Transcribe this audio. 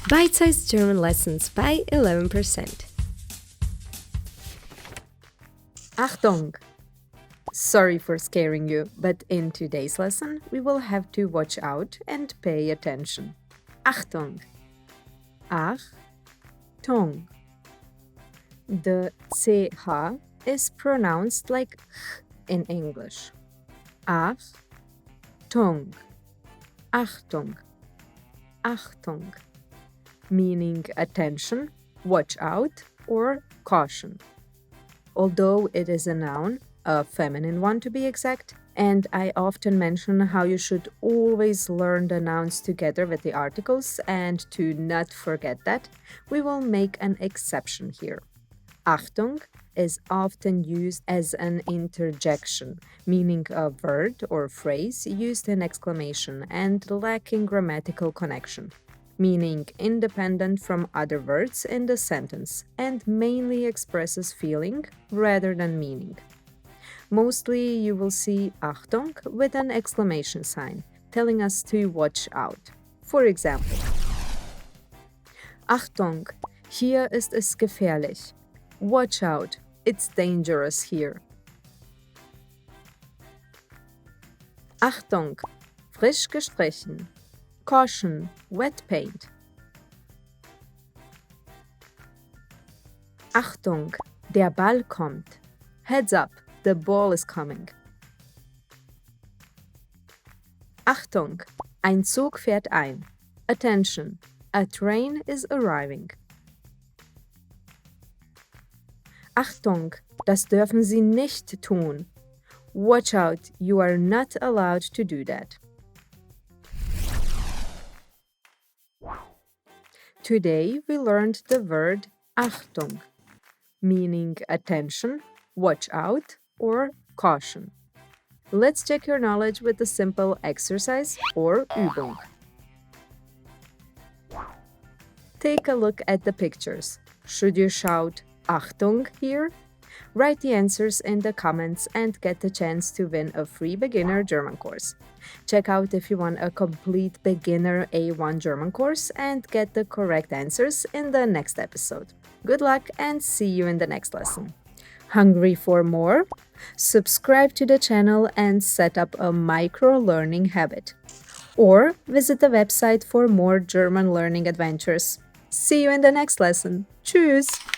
Bite-sized German lessons by 11%. Achtung! Sorry for scaring you, but in today's lesson, we will have to watch out and pay attention. Achtung! Ach-toong. The CH is pronounced like ch in English. Ach-toong. Achtung. Achtung. Meaning attention, watch out, or caution. Although it is a noun, a feminine one to be exact, and I often mention how you should always learn the nouns together with the articles, and to not forget that, we will make an exception here. Achtung is often used as an interjection, meaning a word or phrase used in exclamation and lacking grammatical connection, meaning independent from other words in the sentence and mainly expresses feeling rather than meaning. Mostly you will see Achtung with an exclamation sign, telling us to watch out. For example, Achtung, hier ist es gefährlich. Watch out, it's dangerous here. Achtung, frisch gestrichen. Caution, wet paint. Achtung, der Ball kommt. Heads up, the ball is coming. Achtung, ein Zug fährt ein. Attention, a train is arriving. Achtung, das dürfen Sie nicht tun. Watch out, you are not allowed to do that. Today we learned the word Achtung, meaning attention, watch out, or caution. Let's check your knowledge with a simple exercise or Übung. Take a look at the pictures. Should you shout Achtung here? Write the answers in the comments and get the chance to win a free beginner German course. Check out if you want a complete beginner A1 German course and get the correct answers in the next episode. Good luck and see you in the next lesson. Hungry for more? Subscribe to the channel and set up a micro-learning habit. Or visit the website for more German learning adventures. See you in the next lesson. Tschüss!